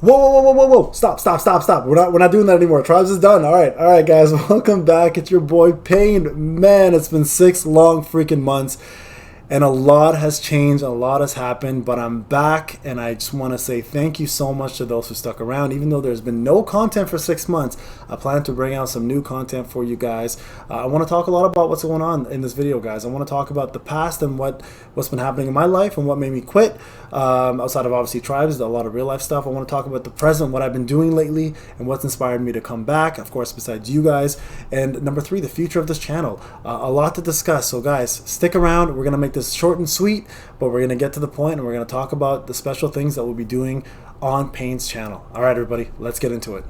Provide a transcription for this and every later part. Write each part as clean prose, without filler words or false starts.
Whoa! Stop! We're not doing that anymore. Tribes is done. All right, guys. Welcome back. It's your boy Payne. Man, it's been 6 long freaking months, and a lot has changed. A lot has happened. But I'm back, and I just want to say thank you so much to those who stuck around. Even though there's been no content for 6 months, I plan to bring out some new content for you guys. I want to talk a lot about what's going on in this video, guys. I want to talk about the past and what's been happening in my life and what made me quit. Outside of obviously Tribes, a lot of real life stuff. I want to talk about the present, what I've been doing lately, and what's inspired me to come back, of course, besides you guys. And number 3, the future of this channel. A lot to discuss. So guys, stick around. We're going to make this short and sweet, but we're going to get to the point, and we're going to talk about the special things that we'll be doing on Payne's channel. All right, everybody, let's get into it.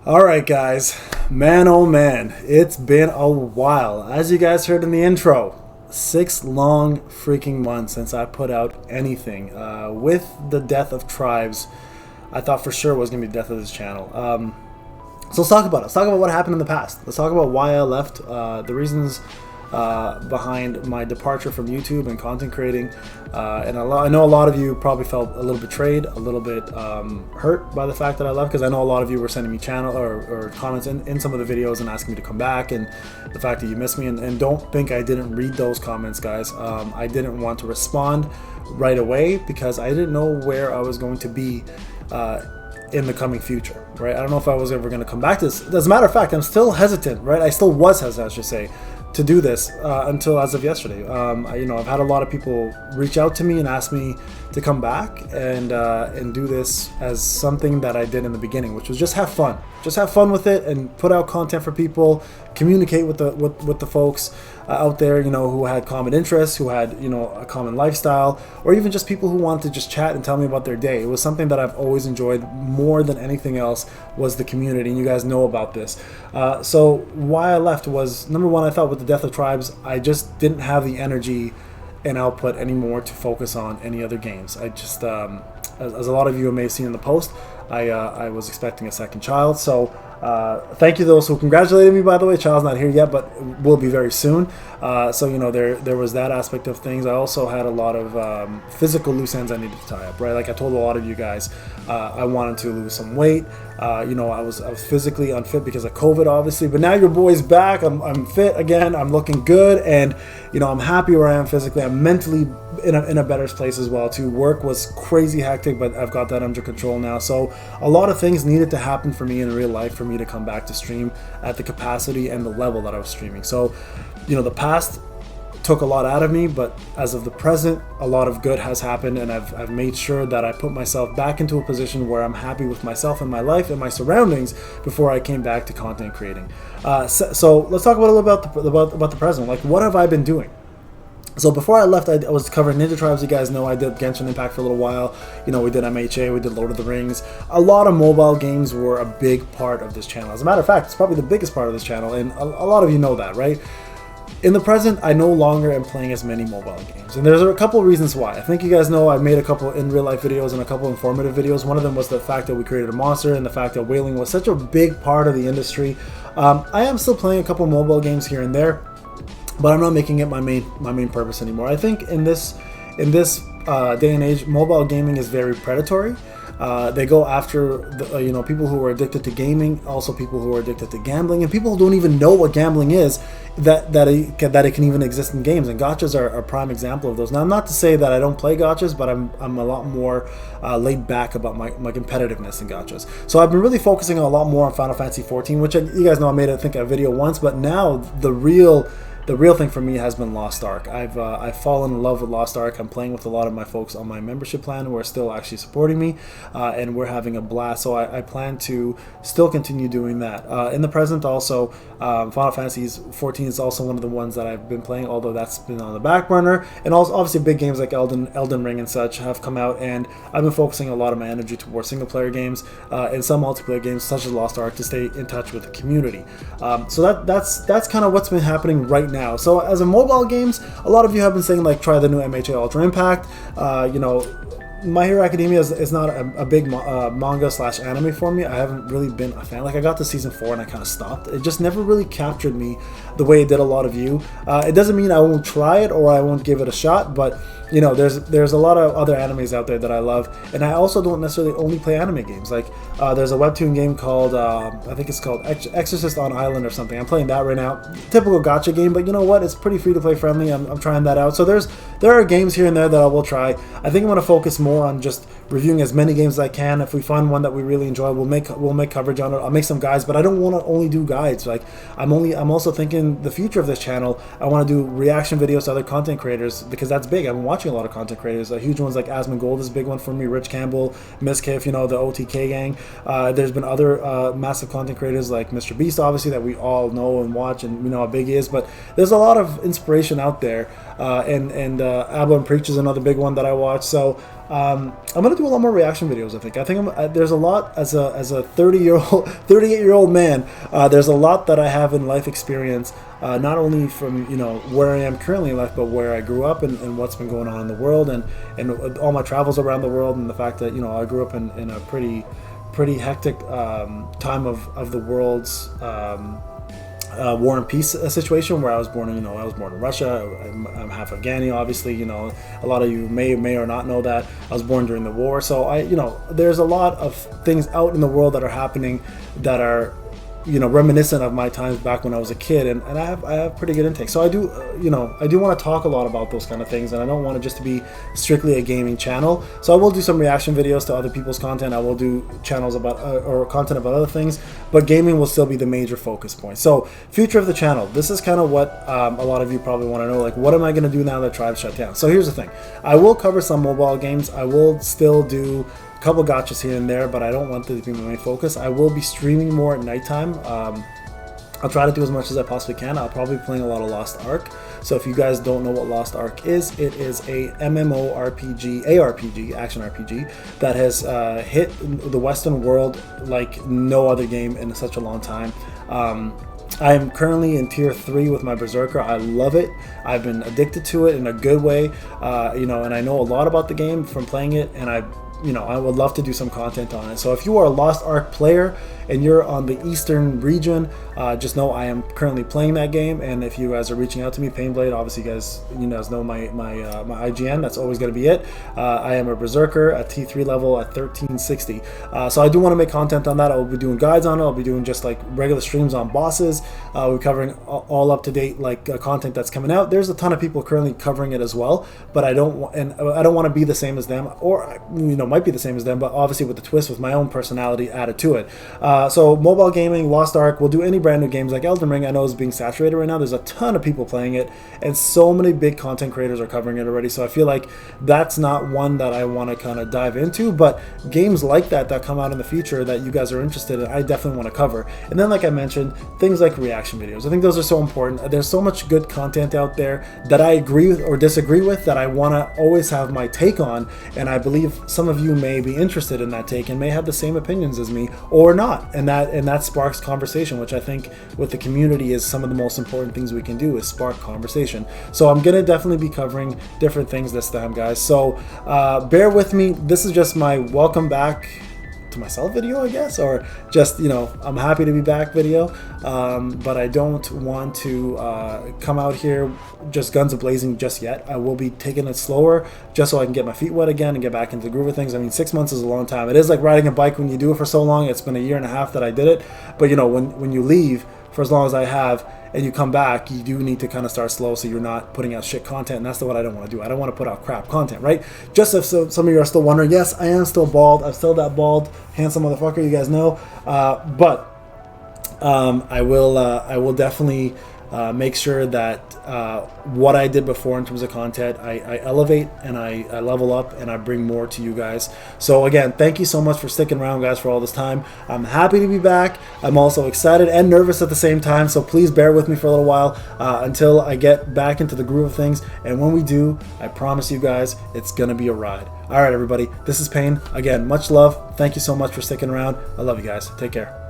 All right, guys. Man, oh man, it's been a while. As you guys heard in the intro, 6 long freaking months since I put out anything. With the death of Tribes, I thought for sure it was going to be the death of this channel. So let's talk about it. Let's talk about what happened in the past. Let's talk about why I left, the reasons behind my departure from YouTube and content creating. And I know a lot of you probably felt a little betrayed, a little bit hurt by the fact that I left, because I know a lot of you were sending me channel or comments in some of the videos and asking me to come back, and the fact that you missed me. And don't think I didn't read those comments, guys. I didn't want to respond right away because I didn't know where I was going to be in the coming future, right? I don't know if I was ever going to come back to this. As a matter of fact, I'm still hesitant, right? I still was hesitant, I should say, to do this until as of yesterday. I've had a lot of people reach out to me and ask me to come back and do this as something that I did in the beginning, which was just have fun with it and put out content for people, communicate with the folks out there, who had common interests, who had a common lifestyle, or even just people who wanted to just chat and tell me about their day. It was something that I've always enjoyed more than anything else, was the community, and you guys know about this. So why I left was, number one, I thought with the death of Tribes, I just didn't have the energy and output anymore to focus on any other games. I just, as a lot of you may have seen in the post, I was expecting a second child. So thank you to those who congratulated me, by the way. Child's not here yet, but will be very soon. So there was that aspect of things. I also had a lot of physical loose ends I needed to tie up, right? Like I told a lot of you guys, I wanted to lose some weight. I was physically unfit because of COVID, obviously, but now your boy's back. I'm fit again. I'm looking good, and I'm happy where I am physically. I'm mentally in a better place as well too. Work was crazy hectic, but I've got that under control now. So a lot of things needed to happen for me in real life for me to come back to stream at the capacity and the level that I was streaming. So the past took a lot out of me, but as of the present, a lot of good has happened, and I've made sure that I put myself back into a position where I'm happy with myself and my life and my surroundings before I came back to content creating. So let's talk a little about the present. Like, what have I been doing? So before I left, I was covering Ninja Tribes. You guys know I did Genshin Impact for a little while. We did MHA, we did Lord of the Rings. A lot of mobile games were a big part of this channel. As a matter of fact, it's probably the biggest part of this channel, and a lot of you know that, right? In the present, I no longer am playing as many mobile games, and there's a couple of reasons why. I think you guys know I made a couple in real life videos and a couple informative videos. One of them was the fact that we created a monster and the fact that whaling was such a big part of the industry. I am still playing a couple mobile games here and there, but I'm not making it my main purpose anymore. I think in this day and age, mobile gaming is very predatory. They go after people who are addicted to gaming, also people who are addicted to gambling, and people who don't even know what gambling is, that it can even exist in games. And gotchas are a prime example of those. Now, I'm not to say that I don't play gotchas, but I'm a lot more laid back about my competitiveness in gotchas. So I've been really focusing a lot more on Final Fantasy 14, which you guys know I made I think a video once, but now the real thing for me has been Lost Ark. I've fallen in love with Lost Ark. I'm playing with a lot of my folks on my membership plan who are still actually supporting me, and we're having a blast. So I plan to still continue doing that. In the present also, Final Fantasy 14 is also one of the ones that I've been playing, although that's been on the back burner. And also obviously big games like Elden Ring and such have come out, and I've been focusing a lot of my energy towards single player games and some multiplayer games such as Lost Ark to stay in touch with the community. So that's kind of what's been happening right now. So as a mobile games, a lot of you have been saying like try the new MHA Ultra Impact. My Hero Academia is not a big manga / anime for me. I haven't really been a fan. Like, I got to season 4 and I kind of stopped. It just never really captured me the way it did a lot of you. It doesn't mean I won't try it or I won't give it a shot, but you know, there's a lot of other animes out there that I love, and I also don't necessarily only play anime games. Like, there's a webtoon game called I think it's called Exorcist on Island or something. I'm playing that right now. Typical gacha game, but you know what? It's pretty free to play friendly. I'm trying that out. So there are games here and there that I will try. I think I'm going to focus more on just reviewing as many games as I can. If we find one that we really enjoy, we'll make coverage on it. I'll make some guides, but I don't want to only do guides. Like, I'm also thinking the future of this channel. I want to do reaction videos to other content creators, because that's big. I've been watching a lot of content creators. Huge ones like Asmongold is a big one for me. Rich Campbell, Miskiff, you know, the OTK gang. There's been other massive content creators like Mr. Beast, obviously, that we all know and watch, and we know how big he is. But there's a lot of inspiration out there. And Abba and Preach is another big one that I watch. So I'm gonna do a lot more reaction videos. I think there's a lot as a 38-year-old man. There's a lot that I have in life experience, not only from, you know, where I am currently in life, but where I grew up and what's been going on in the world, and all my travels around the world, and the fact that, you know, I grew up in a pretty hectic time of the world's war and peace situation, where I was born in Russia. I'm half Afghani, obviously. You know, a lot of you may or not know that I was born during the war. So there's a lot of things out in the world that are happening that are, you know, reminiscent of my times back when I was a kid, and I have pretty good intake. So I do want to talk a lot about those kind of things, and I don't want it just to be strictly a gaming channel. So I will do some reaction videos to other people's content. I will do channels about or content about other things, but gaming will still be the major focus point. So future of the channel. This is kind of what a lot of you probably want to know. Like, what am I going to do now that Tribe shut down? So here's the thing. I will cover some mobile games. I will still do couple gotchas here and there, but I don't want this to be my main focus. I will be streaming more at nighttime. I'll try to do as much as I possibly can. I'll probably be playing a lot of Lost Ark. So if you guys don't know what Lost Ark is, it is a MMORPG, ARPG, action RPG that has hit the Western world like no other game in such a long time. I am currently in tier 3 with my Berserker. I love it. I've been addicted to it in a good way, and I know a lot about the game from playing it, and I would love to do some content on it. So if you are a Lost Ark player and you're on the eastern region, just know I am currently playing that game. And if you guys are reaching out to me, Payneblade, obviously you guys know my IGN. That's always going to be it. I am a Berserker at T3 level at 1360. So I do want to make content on that. I will be doing guides on it. I'll be doing just like regular streams on bosses. We're covering all up to date content that's coming out. There's a ton of people currently covering it as well, but I don't want to be the same as them, or might be the same as them, but obviously with the twist, with my own personality added to it. So mobile gaming, Lost Ark, we'll do any brand new games like Elden Ring. I know is being saturated right now. There's a ton of people playing it, and so many big content creators are covering it already. So I feel like that's not one that I want to kind of dive into, but games like that come out in the future that you guys are interested in, I definitely want to cover. And then, like I mentioned, things like reaction videos. I think those are so important. There's so much good content out there that I agree with or disagree with that I want to always have my take on, and I believe some of you may be interested in that take and may have the same opinions as me or not, and that sparks conversation, which I think with the community is some of the most important things we can do, is spark conversation. So I'm gonna definitely be covering different things this time, guys, so bear with me. This is just my welcome back to myself video, I guess, or just, I'm happy to be back video, but I don't want to come out here just guns a-blazing just yet. I will be taking it slower just so I can get my feet wet again and get back into the groove of things. I mean, 6 months is a long time. It is like riding a bike when you do it for so long. It's been a year and a half that I did it, but when you leave for as long as I have and you come back, you do need to kind of start slow so you're not putting out shit content, and that's what I don't want to do. I don't want to put out crap content, right? Just if some of you are still wondering, yes, I am still bald. I'm still that bald, handsome motherfucker, you guys know. But I will definitely make sure that what I did before in terms of content, I elevate and I level up and I bring more to you guys. So again, thank you so much for sticking around, guys, for all this time. I'm happy to be back. I'm also excited and nervous at the same time, so please bear with me for a little while until I get back into the groove of things. And when we do, I promise you guys, it's gonna be a ride. All right, everybody, this is Payne. Again, much love. Thank you so much for sticking around. I love you guys. Take care.